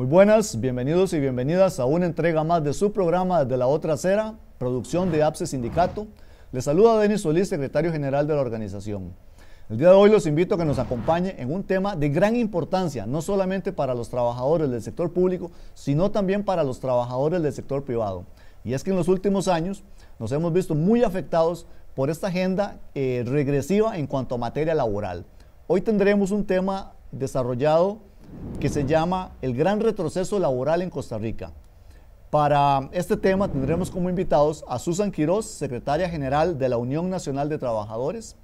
buenas, bienvenidos y bienvenidas a una entrega más de su programa Desde la Otra Acera, producción de APSE Sindicato. Les saluda Denis Solís, secretario general de la organización. El día de hoy los invito a que nos acompañen en un tema de gran importancia, no solamente para los trabajadores del sector público, sino también para los trabajadores del sector privado. Y es que en los últimos años nos hemos visto muy afectados por esta agenda regresiva en cuanto a materia laboral. Hoy tendremos un tema desarrollado que se llama el gran retroceso laboral en Costa Rica. Para este tema tendremos como invitados a Susan Quiroz, secretaria general de la Unión Nacional de Trabajadores.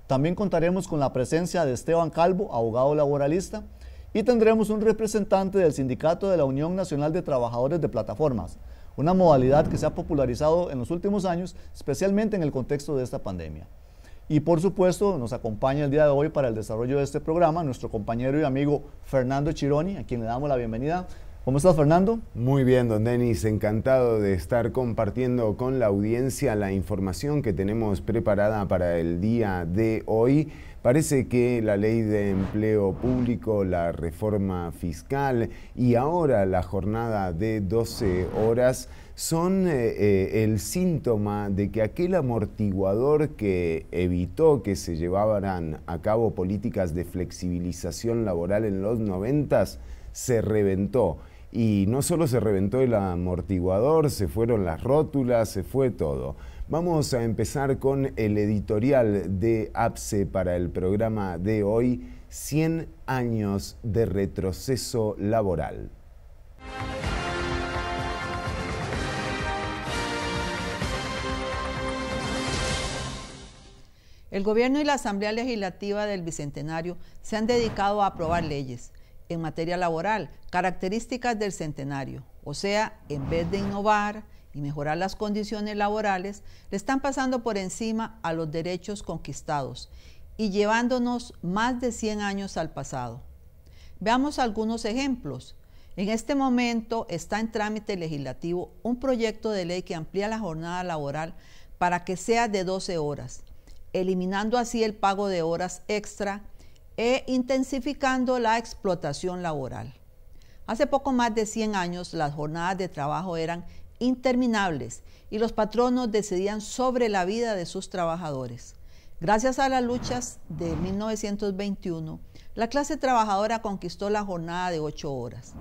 También contaremos con la presencia de Esteban Calvo, abogado laboralista, y tendremos un representante del sindicato de la Unión Nacional de Trabajadores de Plataformas, una modalidad que se ha popularizado en los últimos años, especialmente en el contexto de esta pandemia. Y por supuesto nos acompaña el día de hoy para el desarrollo de este programa nuestro compañero y amigo Fernando Chironi, a quien le damos la bienvenida. ¿Cómo estás, Fernando? Muy bien, don Denis, encantado de estar compartiendo con la audiencia la información que tenemos preparada para el día de hoy. Parece que la ley de empleo público, la reforma fiscal y ahora la jornada de 12 horas son el síntoma de que aquel amortiguador que evitó que se llevaran a cabo políticas de flexibilización laboral en los 90s se reventó. Y no solo se reventó el amortiguador, se fueron las rótulas, se fue todo. Vamos a empezar con el editorial de APSE para el programa de hoy, 100 años de retroceso laboral. El Gobierno y la Asamblea Legislativa del Bicentenario se han dedicado a aprobar leyes en materia laboral, características del centenario. O sea, en vez de innovar y mejorar las condiciones laborales, le están pasando por encima a los derechos conquistados y llevándonos más de 100 años al pasado. Veamos algunos ejemplos. En este momento está en trámite legislativo un proyecto de ley que amplía la jornada laboral para que sea de 12 horas, eliminando así el pago de horas extra e intensificando la explotación laboral. Hace poco más de 100 años las jornadas de trabajo eran interminables y los patronos decidían sobre la vida de sus trabajadores. Gracias a las luchas de 1921, la clase trabajadora conquistó la jornada de 8 horas.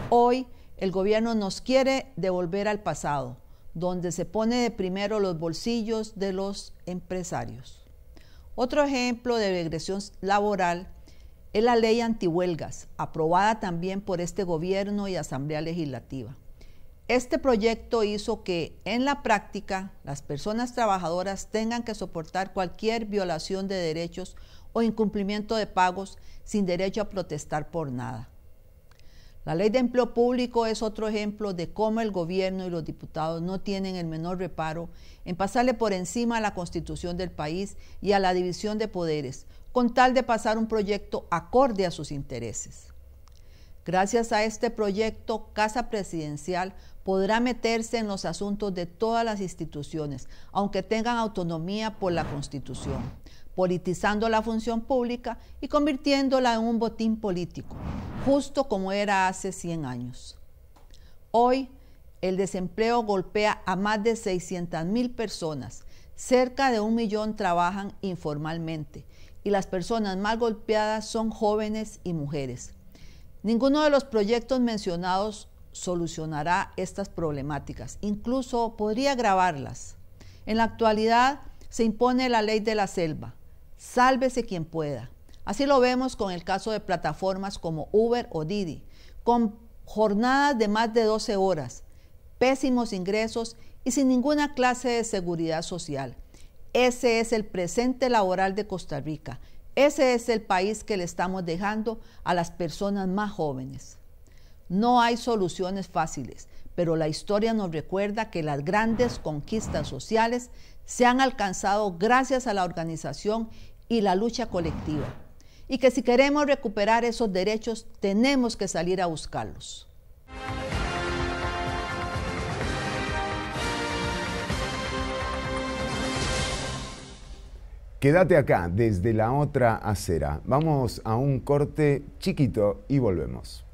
Hoy el gobierno nos quiere devolver al pasado, donde se pone de primero los bolsillos de los empresarios. Otro ejemplo de regresión laboral es la ley antihuelgas, aprobada también por este gobierno y Asamblea Legislativa. Este proyecto hizo que, en la práctica, las personas trabajadoras tengan que soportar cualquier violación de derechos o incumplimiento de pagos sin derecho a protestar por nada. La ley de empleo público es otro ejemplo de cómo el gobierno y los diputados no tienen el menor reparo en pasarle por encima a la Constitución del país y a la división de poderes, con tal de pasar un proyecto acorde a sus intereses. Gracias a este proyecto, Casa Presidencial podrá meterse en los asuntos de todas las instituciones, aunque tengan autonomía por la Constitución, politizando la función pública y convirtiéndola en un botín político, justo como era hace 100 años. Hoy, el desempleo golpea a más de 600,000 personas, cerca de 1 millón trabajan informalmente, y las personas más golpeadas son jóvenes y mujeres. Ninguno de los proyectos mencionados solucionará estas problemáticas, incluso podría agravarlas. En la actualidad se impone la ley de la selva, sálvese quien pueda. Así lo vemos con el caso de plataformas como Uber o Didi, con jornadas de más de 12 horas, pésimos ingresos y sin ninguna clase de seguridad social. Ese es el presente laboral de Costa Rica. Ese es el país que le estamos dejando a las personas más jóvenes. No hay soluciones fáciles, pero la historia nos recuerda que las grandes conquistas sociales se han alcanzado gracias a la organización y la lucha colectiva, y que si queremos recuperar esos derechos tenemos que salir a buscarlos. Quédate acá, desde la otra acera. Vamos a un corte chiquito y volvemos.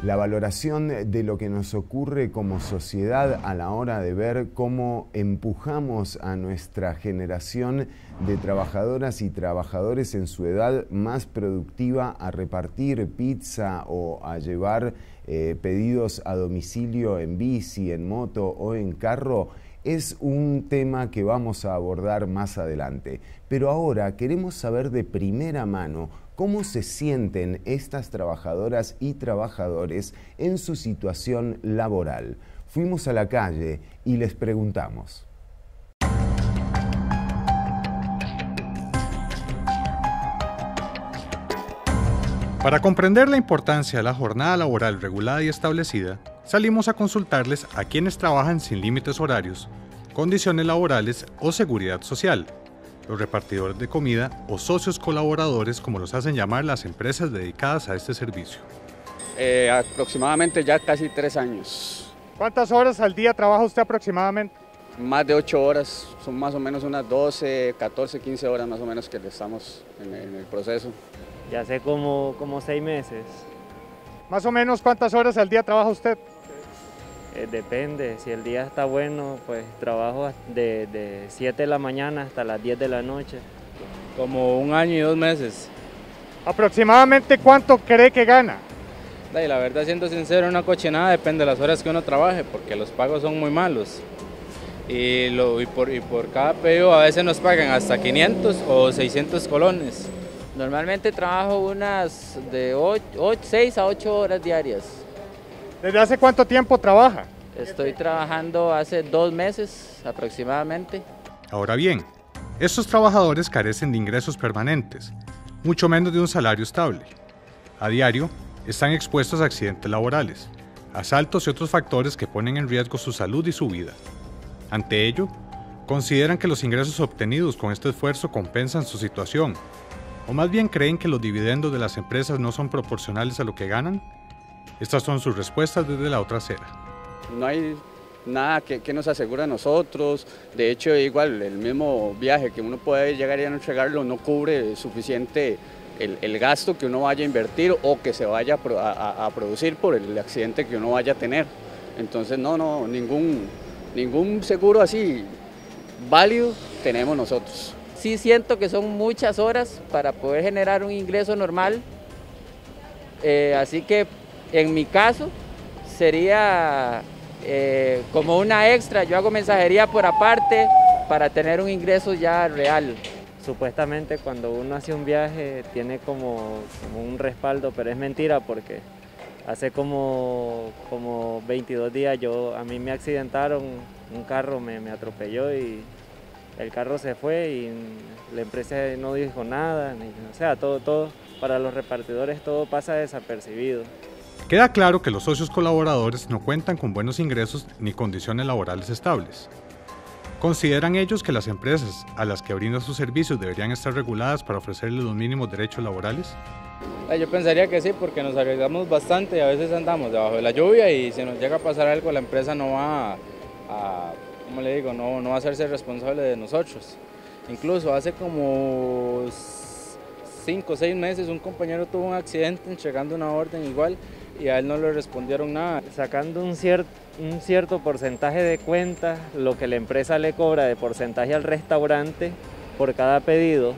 la valoración de lo que nos ocurre como sociedad a la hora de ver cómo empujamos a nuestra generación de trabajadoras y trabajadores en su edad más productiva a repartir pizza o a llevar pedidos a domicilio en bici, en moto o en carro, es un tema que vamos a abordar más adelante. Pero ahora queremos saber de primera mano cómo se sienten estas trabajadoras y trabajadores en su situación laboral. Fuimos a la calle y les preguntamos. Para comprender la importancia de la jornada laboral regulada y establecida, salimos a consultarles a quienes trabajan sin límites horarios, condiciones laborales o seguridad social, los repartidores de comida o socios colaboradores, como los hacen llamar las empresas dedicadas a este servicio. Aproximadamente ya casi 3 años. ¿Cuántas horas al día trabaja usted aproximadamente? Más de 8 horas, son más o menos unas 12, 14, 15 horas más o menos que estamos en el proceso. Ya hace como 6 meses. ¿Más o menos cuántas horas al día trabaja usted? Depende, si el día está bueno, pues trabajo de 7 de la mañana hasta las 10 de la noche. Como 1 año y 2 meses. ¿Aproximadamente cuánto cree que gana? Y la verdad, siendo sincero, una cochinada, depende de las horas que uno trabaje, porque los pagos son muy malos. Y por cada pedido a veces nos pagan hasta 500 o 600 colones. Normalmente trabajo unas de 6 a 8 horas diarias. ¿Desde hace cuánto tiempo trabaja? Estoy trabajando hace 2 meses aproximadamente. Ahora bien, estos trabajadores carecen de ingresos permanentes, mucho menos de un salario estable. A diario, están expuestos a accidentes laborales, asaltos y otros factores que ponen en riesgo su salud y su vida. Ante ello, consideran que los ingresos obtenidos con este esfuerzo compensan su situación, o más bien creen que los dividendos de las empresas no son proporcionales a lo que ganan. Estas son sus respuestas desde la otra acera. No hay nada que nos asegura a nosotros. De hecho, igual el mismo viaje que uno puede llegar y no entregarlo no cubre suficiente el gasto que uno vaya a invertir o que se vaya a producir por el accidente que uno vaya a tener. Entonces ningún seguro así válido tenemos nosotros. Sí siento que son muchas horas para poder generar un ingreso normal, así que en mi caso sería como una extra, yo hago mensajería por aparte para tener un ingreso ya real. Supuestamente cuando uno hace un viaje tiene como un respaldo, pero es mentira porque hace como 22 días a mí me accidentaron, un carro me atropelló y el carro se fue y la empresa no dijo nada, o sea, todo para los repartidores todo pasa desapercibido. Queda claro que los socios colaboradores no cuentan con buenos ingresos ni condiciones laborales estables. ¿Consideran ellos que las empresas a las que brindan sus servicios deberían estar reguladas para ofrecerles los mínimos derechos laborales? Yo pensaría que sí, porque nos arriesgamos bastante y a veces andamos debajo de la lluvia y si nos llega a pasar algo, la empresa no va como le digo, no va a hacerse responsable de nosotros. Incluso hace como 5 o 6 meses un compañero tuvo un accidente entregando una orden igual y a él no le respondieron nada. Sacando un cierto porcentaje de cuentas, lo que la empresa le cobra de porcentaje al restaurante por cada pedido,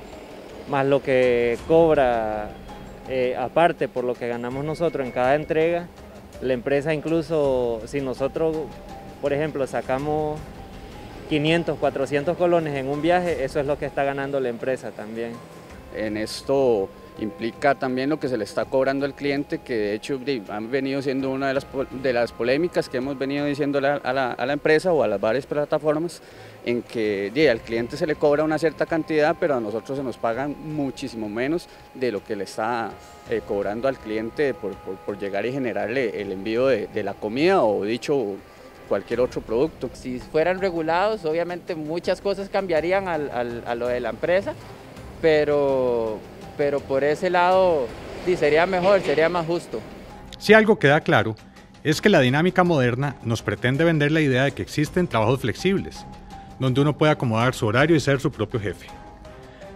más lo que cobra aparte por lo que ganamos nosotros en cada entrega, la empresa incluso, si nosotros, por ejemplo, sacamos 500, 400 colones en un viaje, eso es lo que está ganando la empresa también. En esto implica también lo que se le está cobrando al cliente, que de hecho han venido siendo una de las polémicas que hemos venido diciéndole a la empresa o a las varias plataformas, en que al cliente se le cobra una cierta cantidad, pero a nosotros se nos pagan muchísimo menos de lo que le está cobrando al cliente por llegar y generarle el envío de la comida o dicho cualquier otro producto. Si fueran regulados, obviamente muchas cosas cambiarían a lo de la empresa, pero por ese lado sí, sería mejor, sería más justo. Si algo queda claro, es que la dinámica moderna nos pretende vender la idea de que existen trabajos flexibles, donde uno puede acomodar su horario y ser su propio jefe.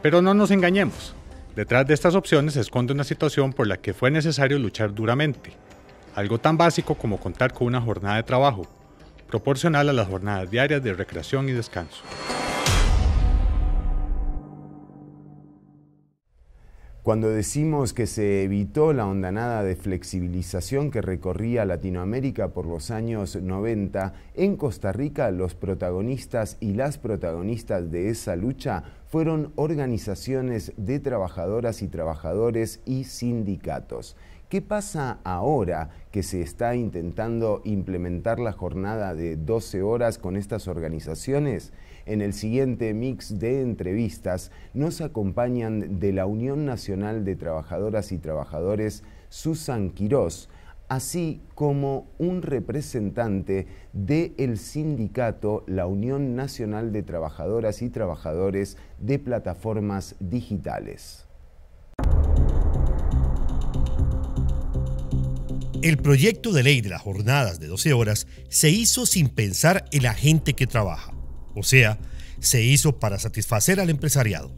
Pero no nos engañemos, detrás de estas opciones se esconde una situación por la que fue necesario luchar duramente. algo tan básico como contar con una jornada de trabajo, proporcional a las jornadas diarias de recreación y descanso. Cuando decimos que se evitó la hondanada de flexibilización que recorría Latinoamérica por los años 90, en Costa Rica los protagonistas y las protagonistas de esa lucha fueron organizaciones de trabajadoras y trabajadores y sindicatos. ¿Qué pasa ahora que se está intentando implementar la jornada de 12 horas con estas organizaciones? En el siguiente mix de entrevistas nos acompañan de la Unión Nacional de Trabajadoras y Trabajadores, Susan Quirós, así como un representante del sindicato, la Unión Nacional de Trabajadoras y Trabajadores de Plataformas Digitales. El proyecto de ley de las jornadas de 12 horas se hizo sin pensar en la gente que trabaja. O sea, se hizo para satisfacer al empresariado.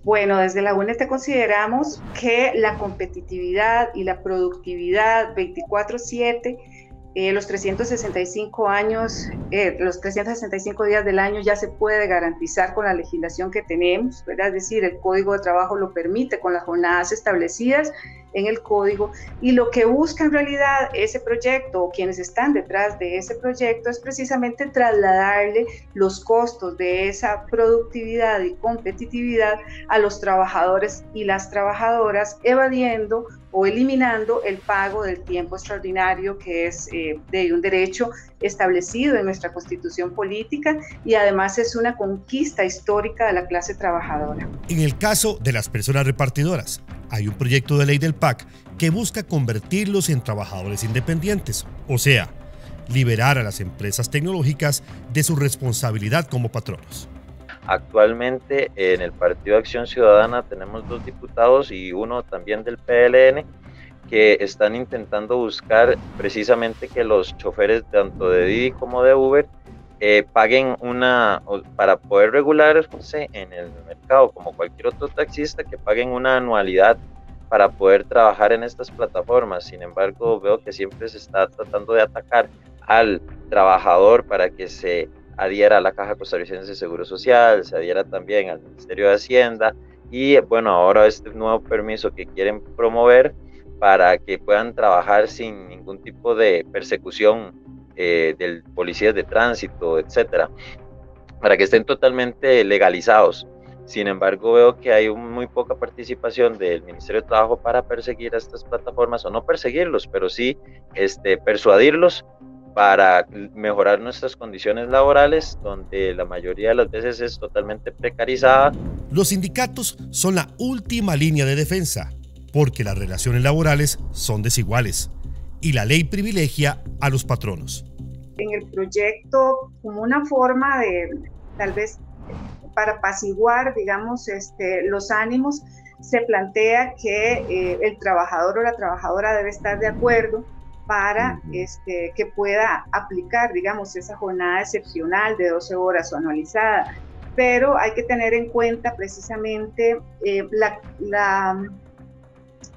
Bueno, desde la UNT consideramos que la competitividad y la productividad 24/7, los 365 días del año ya se puede garantizar con la legislación que tenemos, ¿verdad? Es decir, el Código de Trabajo lo permite con las jornadas establecidas en el código, y lo que busca en realidad ese proyecto o quienes están detrás de ese proyecto es precisamente trasladarle los costos de esa productividad y competitividad a los trabajadores y las trabajadoras, evadiendo o eliminando el pago del tiempo extraordinario, que es de un derecho establecido en nuestra Constitución política y además es una conquista histórica de la clase trabajadora. En el caso de las personas repartidoras, hay un proyecto de ley del PAC que busca convertirlos en trabajadores independientes, o sea, liberar a las empresas tecnológicas de su responsabilidad como patronos. Actualmente en el Partido de Acción Ciudadana tenemos 2 diputados y uno también del PLN que están intentando buscar precisamente que los choferes tanto de Didi como de Uber paguen para poder regularse en el mercado como cualquier otro taxista, que paguen una anualidad para poder trabajar en estas plataformas. Sin embargo, veo que siempre se está tratando de atacar al trabajador para que se adhiera a la Caja Costarricense de Seguro Social, se adhiera también al Ministerio de Hacienda y bueno, ahora este nuevo permiso que quieren promover para que puedan trabajar sin ningún tipo de persecución del policías de tránsito, etcétera, para que estén totalmente legalizados. Sin embargo, veo que hay muy poca participación del Ministerio de Trabajo para perseguir a estas plataformas, o no perseguirlos, pero sí persuadirlos para mejorar nuestras condiciones laborales, donde la mayoría de las veces es totalmente precarizada. Los sindicatos son la última línea de defensa, porque las relaciones laborales son desiguales y la ley privilegia a los patronos. En el proyecto, como una forma de, tal vez, para apaciguar, digamos, los ánimos, se plantea que el trabajador o la trabajadora debe estar de acuerdo para que pueda aplicar, digamos, esa jornada excepcional de 12 horas o anualizada. Pero hay que tener en cuenta precisamente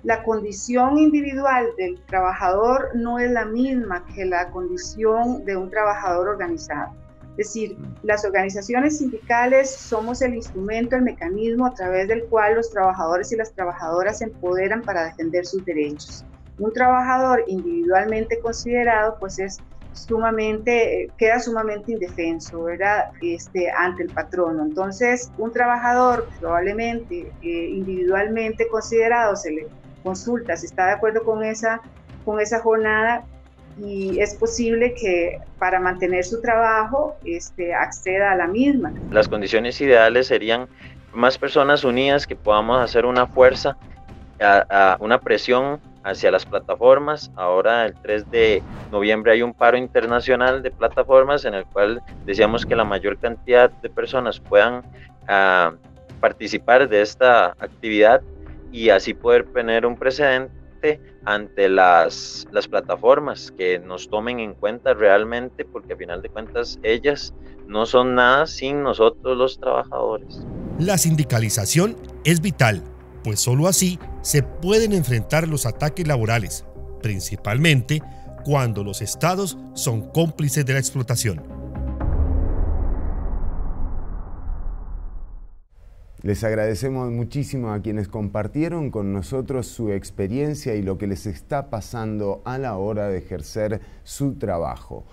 la condición individual del trabajador no es la misma que la condición de un trabajador organizado. Es decir, las organizaciones sindicales somos el instrumento, el mecanismo a través del cual los trabajadores y las trabajadoras se empoderan para defender sus derechos. Un trabajador individualmente considerado, pues queda sumamente indefenso, ¿verdad? Ante el patrono. Entonces, un trabajador probablemente individualmente considerado se le consulta si está de acuerdo con esa jornada, y es posible que para mantener su trabajo acceda a la misma. Las condiciones ideales serían más personas unidas, que podamos hacer una fuerza, una presión hacia las plataformas. Ahora el 3 de noviembre hay un paro internacional de plataformas en el cual deseamos que la mayor cantidad de personas puedan participar de esta actividad y así poder poner un precedente ante las plataformas, que nos tomen en cuenta realmente, porque a final de cuentas ellas no son nada sin nosotros los trabajadores. La sindicalización es vital, pues solo así se pueden enfrentar los ataques laborales, principalmente cuando los estados son cómplices de la explotación. Les agradecemos muchísimo a quienes compartieron con nosotros su experiencia y lo que les está pasando a la hora de ejercer su trabajo.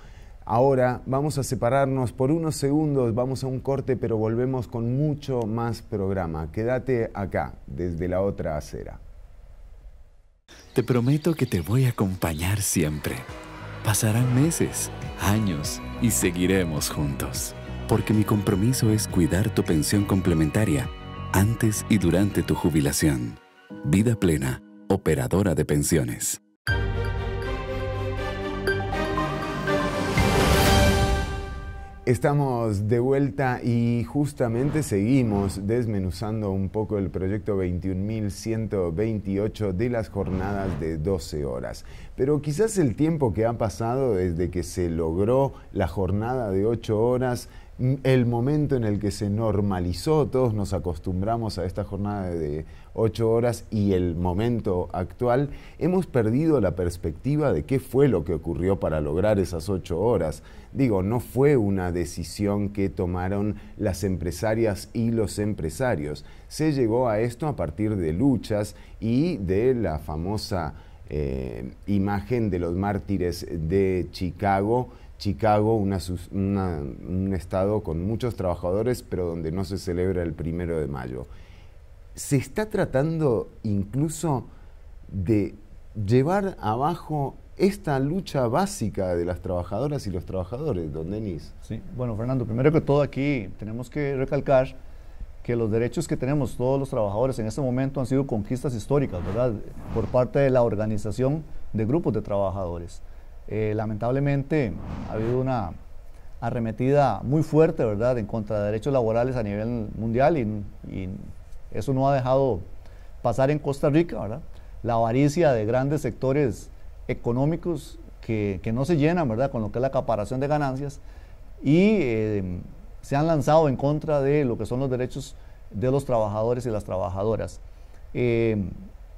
Ahora vamos a separarnos por unos segundos, vamos a un corte, pero volvemos con mucho más programa. Quédate acá, desde la otra acera. Te prometo que te voy a acompañar siempre. Pasarán meses, años y seguiremos juntos. Porque mi compromiso es cuidar tu pensión complementaria antes y durante tu jubilación. Vida Plena, operadora de pensiones. Estamos de vuelta y justamente seguimos desmenuzando un poco el proyecto 21.128 de las jornadas de 12 horas. Pero quizás el tiempo que ha pasado desde que se logró la jornada de 8 horas, el momento en el que se normalizó, todos nos acostumbramos a esta jornada de 8 horas y el momento actual, hemos perdido la perspectiva de qué fue lo que ocurrió para lograr esas 8 horas. Digo, no fue una decisión que tomaron las empresarias y los empresarios. Se llegó a esto a partir de luchas y de la famosa imagen de los mártires de Chicago. Chicago, un estado con muchos trabajadores, pero donde no se celebra el 1 de mayo. Se está tratando incluso de llevar abajo esta lucha básica de las trabajadoras y los trabajadores, don Denis. Sí, bueno, Fernando, primero que todo aquí tenemos que recalcar que los derechos que tenemos todos los trabajadores en este momento han sido conquistas históricas, ¿verdad?, por parte de la organización de grupos de trabajadores. Lamentablemente ha habido una arremetida muy fuerte, ¿verdad?, en contra de derechos laborales a nivel mundial y eso no ha dejado pasar en Costa Rica, ¿verdad?, la avaricia de grandes sectores económicos que no se llenan, ¿verdad?, con lo que es la acaparación de ganancias y se han lanzado en contra de lo que son los derechos de los trabajadores y las trabajadoras.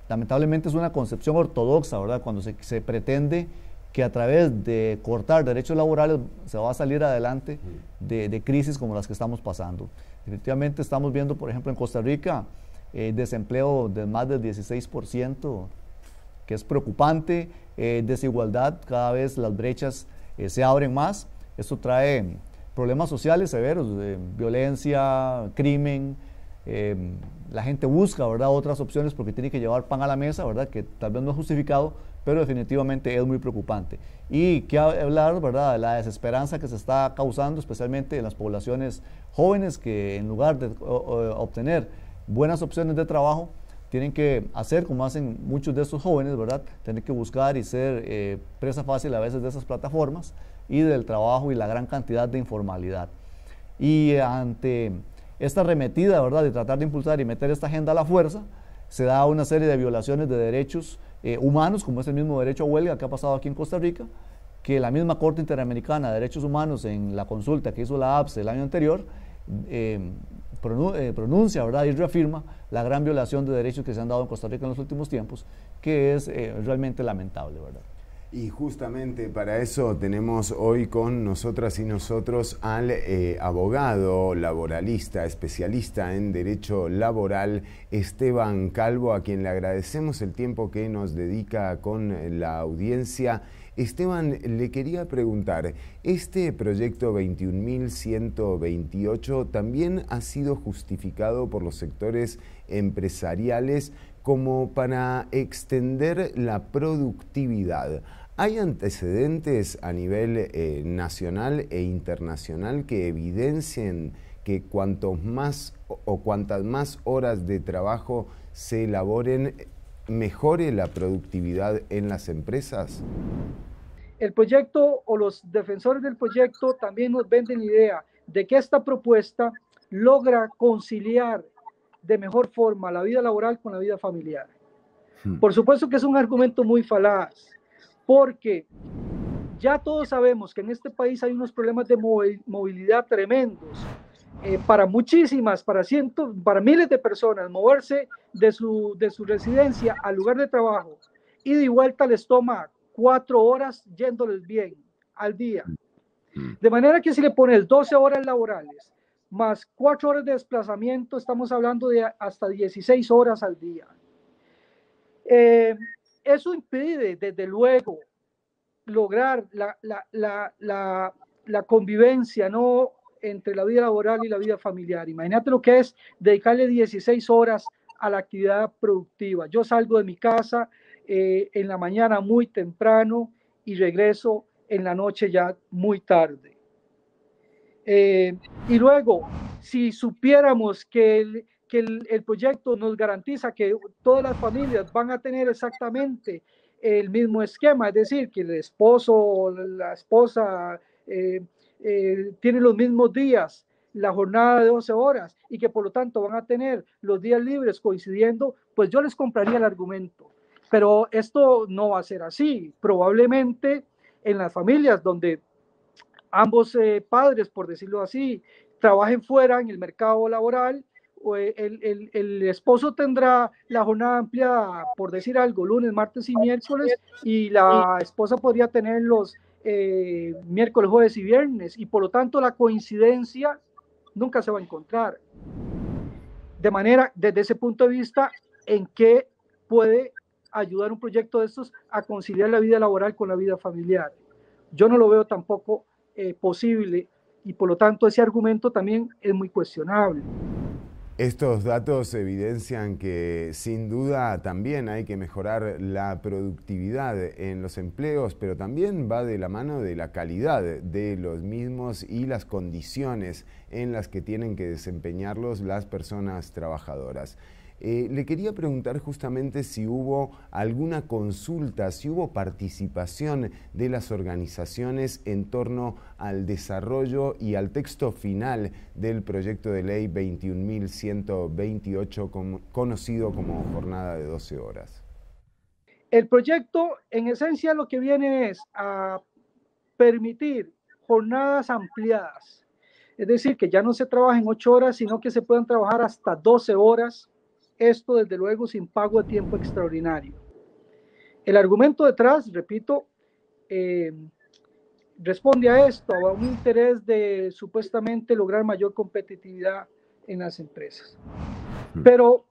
Lamentablemente es una concepción ortodoxa, ¿verdad?, cuando se pretende que a través de cortar derechos laborales se va a salir adelante de crisis como las que estamos pasando. Definitivamente estamos viendo, por ejemplo, en Costa Rica, desempleo de más del 16%, que es preocupante, desigualdad, cada vez las brechas se abren más. Esto trae problemas sociales severos, violencia, crimen. La gente busca, ¿verdad?, otras opciones porque tiene que llevar pan a la mesa, ¿verdad?, que tal vez no es justificado, pero definitivamente es muy preocupante. Y qué hablar, ¿verdad?, de la desesperanza que se está causando, especialmente en las poblaciones jóvenes que en lugar de obtener buenas opciones de trabajo, tienen que hacer como hacen muchos de estos jóvenes, ¿verdad?, tienen que buscar y ser presa fácil a veces de esas plataformas y del trabajo y la gran cantidad de informalidad. Y ante esta arremetida, ¿verdad?, de tratar de impulsar y meter esta agenda a la fuerza, se da una serie de violaciones de derechos humanos, como es el mismo derecho a huelga que ha pasado aquí en Costa Rica, que la misma Corte Interamericana de Derechos Humanos en la consulta que hizo la APSE el año anterior pronuncia, ¿verdad?, y reafirma la gran violación de derechos que se han dado en Costa Rica en los últimos tiempos, que es realmente lamentable, ¿verdad? Y justamente para eso tenemos hoy con nosotras y nosotros al abogado laboralista, especialista en derecho laboral, Esteban Calvo, a quien le agradecemos el tiempo que nos dedica con la audiencia. Esteban, le quería preguntar, este proyecto 21.128 también ha sido justificado por los sectores empresariales como para extender la productividad. ¿Hay antecedentes a nivel nacional e internacional que evidencien que cuantas más horas de trabajo se elaboren, mejore la productividad en las empresas? El proyecto o los defensores del proyecto también nos venden la idea de que esta propuesta logra conciliar de mejor forma la vida laboral con la vida familiar. Por supuesto que es un argumento muy falaz, porque ya todos sabemos que en este país hay unos problemas de movilidad tremendos. Para miles de personas, moverse de su residencia al lugar de trabajo ida y vuelta les toma 4 horas yéndoles bien al día. De manera que si le pones 12 horas laborales más 4 horas de desplazamiento, estamos hablando de hasta 16 horas al día. Eso impide, desde luego, lograr la convivencia, ¿no?, entre la vida laboral y la vida familiar. Imagínate lo que es dedicarle 16 horas a la actividad productiva. Yo salgo de mi casa en la mañana muy temprano y regreso en la noche ya muy tarde. Y luego, si supiéramos que el proyecto nos garantiza que todas las familias van a tener exactamente el mismo esquema, es decir, que el esposo o la esposa tienen los mismos días, la jornada de 12 horas, y que por lo tanto van a tener los días libres coincidiendo, pues yo les compraría el argumento. Pero esto no va a ser así. Probablemente en las familias donde ambos padres, por decirlo así, trabajen fuera en el mercado laboral, el esposo tendrá la jornada ampliada, por decir algo, lunes, martes y miércoles, y la esposa podría tener los miércoles, jueves y viernes, y por lo tanto la coincidencia nunca se va a encontrar. De manera, desde ese punto de vista, ¿en qué puede ayudar un proyecto de estos a conciliar la vida laboral con la vida familiar? Yo no lo veo tampoco posible, y por lo tanto ese argumento también es muy cuestionable. Estos datos evidencian que sin duda también hay que mejorar la productividad en los empleos, pero también va de la mano de la calidad de los mismos y las condiciones en las que tienen que desempeñarlos las personas trabajadoras. Le quería preguntar justamente si hubo alguna consulta, si hubo participación de las organizaciones en torno al desarrollo y al texto final del proyecto de ley 21.128, conocido como jornada de 12 horas. El proyecto, en esencia, lo que viene es a permitir jornadas ampliadas. Es decir, que ya no se trabaja en 8 horas, sino que se puedan trabajar hasta 12 horas. Esto, desde luego, sin pago de tiempo extraordinario. El argumento detrás, repito, responde a esto, a un interés de supuestamente lograr mayor competitividad en las empresas. Pero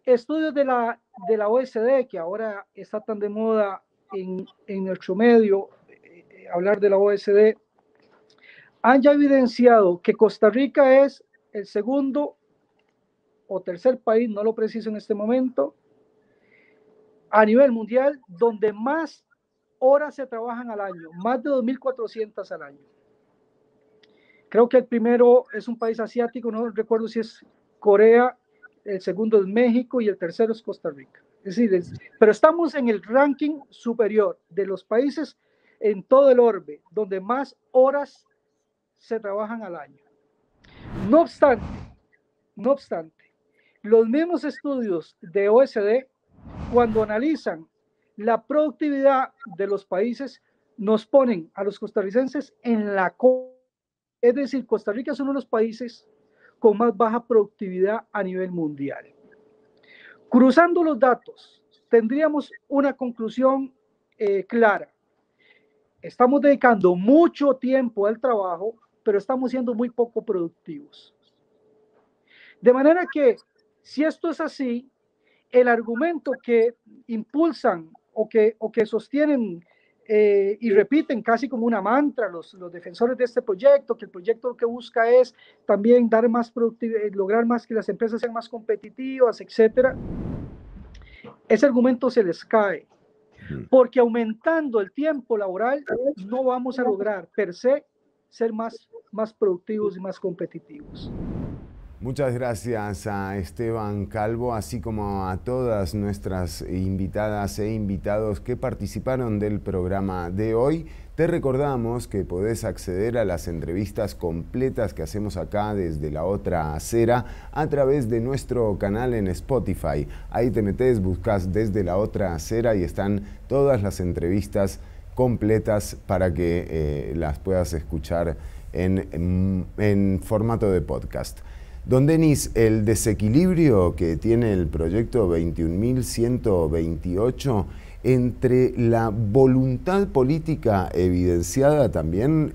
estudios de la OECD, que ahora está tan de moda en nuestro medio, hablar de la OECD, han ya evidenciado que Costa Rica es el segundo o tercer país, no lo preciso en este momento, a nivel mundial, donde más horas se trabajan al año, más de 2.400 al año. Creo que el primero es un país asiático, no recuerdo si es Corea, el segundo es México y el tercero es Costa Rica. Es decir, pero estamos en el ranking superior de los países en todo el orbe, donde más horas se trabajan al año. No obstante, los mismos estudios de OECD, cuando analizan la productividad de los países, nos ponen a los costarricenses en la cola. Es decir, Costa Rica es uno de los países con más baja productividad a nivel mundial. Cruzando los datos, tendríamos una conclusión clara. Estamos dedicando mucho tiempo al trabajo, pero estamos siendo muy poco productivos. De manera que, si esto es así, el argumento que impulsan o que sostienen y repiten casi como una mantra los defensores de este proyecto, que el proyecto lo que busca es también dar más productividad, lograr más que las empresas sean más competitivas, etcétera, ese argumento se les cae, porque aumentando el tiempo laboral no vamos a lograr per se ser más productivos y más competitivos. Muchas gracias a Esteban Calvo, así como a todas nuestras invitadas e invitados que participaron del programa de hoy. Te recordamos que podés acceder a las entrevistas completas que hacemos acá desde La Otra Acera a través de nuestro canal en Spotify. Ahí te metés, buscas Desde La Otra Acera y están todas las entrevistas completas para que las puedas escuchar en formato de podcast. Don Denis, el desequilibrio que tiene el proyecto 21.128 entre la voluntad política evidenciada también,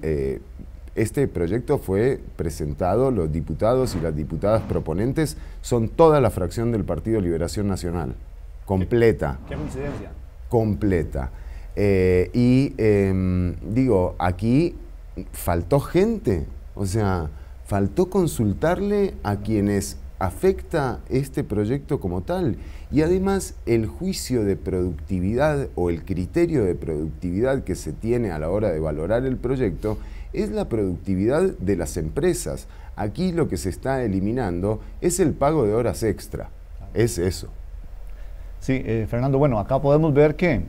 este proyecto fue presentado, los diputados y las diputadas proponentes son toda la fracción del Partido Liberación Nacional, completa. ¿Qué coincidencia? Completa. Digo, aquí faltó gente, o sea, faltó consultarle a quienes afecta este proyecto como tal. Y además el juicio de productividad o el criterio de productividad que se tiene a la hora de valorar el proyecto es la productividad de las empresas. Aquí lo que se está eliminando es el pago de horas extra, es eso. Sí, Fernando, bueno, acá podemos ver que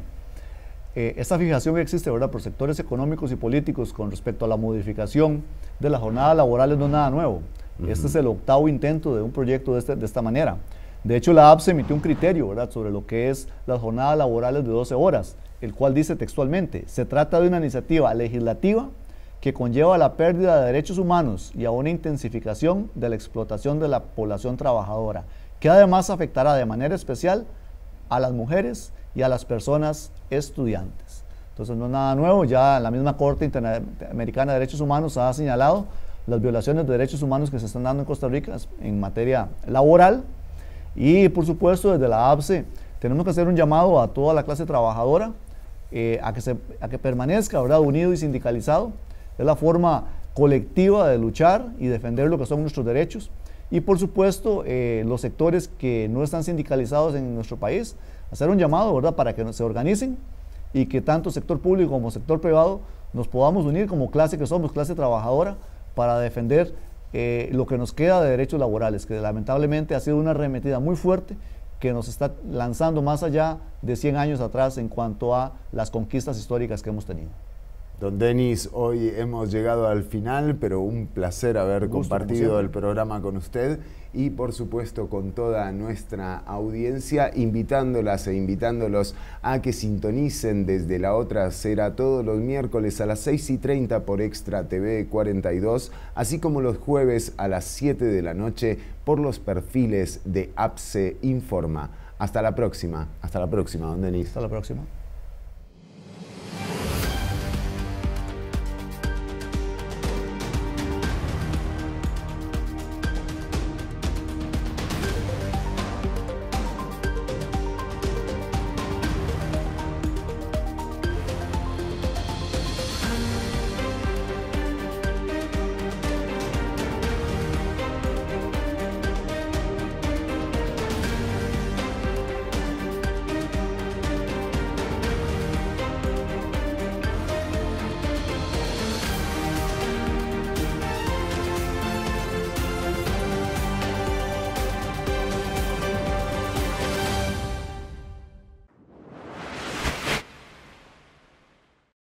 esta fijación que existe, ¿verdad?, por sectores económicos y políticos con respecto a la modificación de la jornada laboral no es nada nuevo. Este es el 8º intento de un proyecto de esta manera. De hecho, la APSE emitió un criterio, ¿verdad?, sobre lo que es las jornadas laborales de 12 horas, el cual dice textualmente: se trata de una iniciativa legislativa que conlleva la pérdida de derechos humanos y a una intensificación de la explotación de la población trabajadora, que además afectará de manera especial a las mujeres y a las personas estudiantes. Entonces no es nada nuevo, ya la misma Corte Interamericana de Derechos Humanos ha señalado las violaciones de derechos humanos que se están dando en Costa Rica en materia laboral, y por supuesto desde la APSE tenemos que hacer un llamado a toda la clase trabajadora a que permanezca, ¿verdad?, unido y sindicalizado. Es la forma colectiva de luchar y defender lo que son nuestros derechos. Y por supuesto, los sectores que no están sindicalizados en nuestro país, hacer un llamado, ¿verdad?, para que se organicen y que tanto sector público como sector privado nos podamos unir como clase que somos, clase trabajadora, para defender lo que nos queda de derechos laborales, que lamentablemente ha sido una arremetida muy fuerte que nos está lanzando más allá de 100 años atrás en cuanto a las conquistas históricas que hemos tenido. Don Denis, hoy hemos llegado al final, pero un placer haber compartido el programa con usted y por supuesto con toda nuestra audiencia, invitándolas e invitándolos a que sintonicen desde La Otra Acera todos los miércoles a las 6:30 por Extra TV 42, así como los jueves a las 7 de la noche por los perfiles de APSE Informa. Hasta la próxima, don Denis. Hasta la próxima.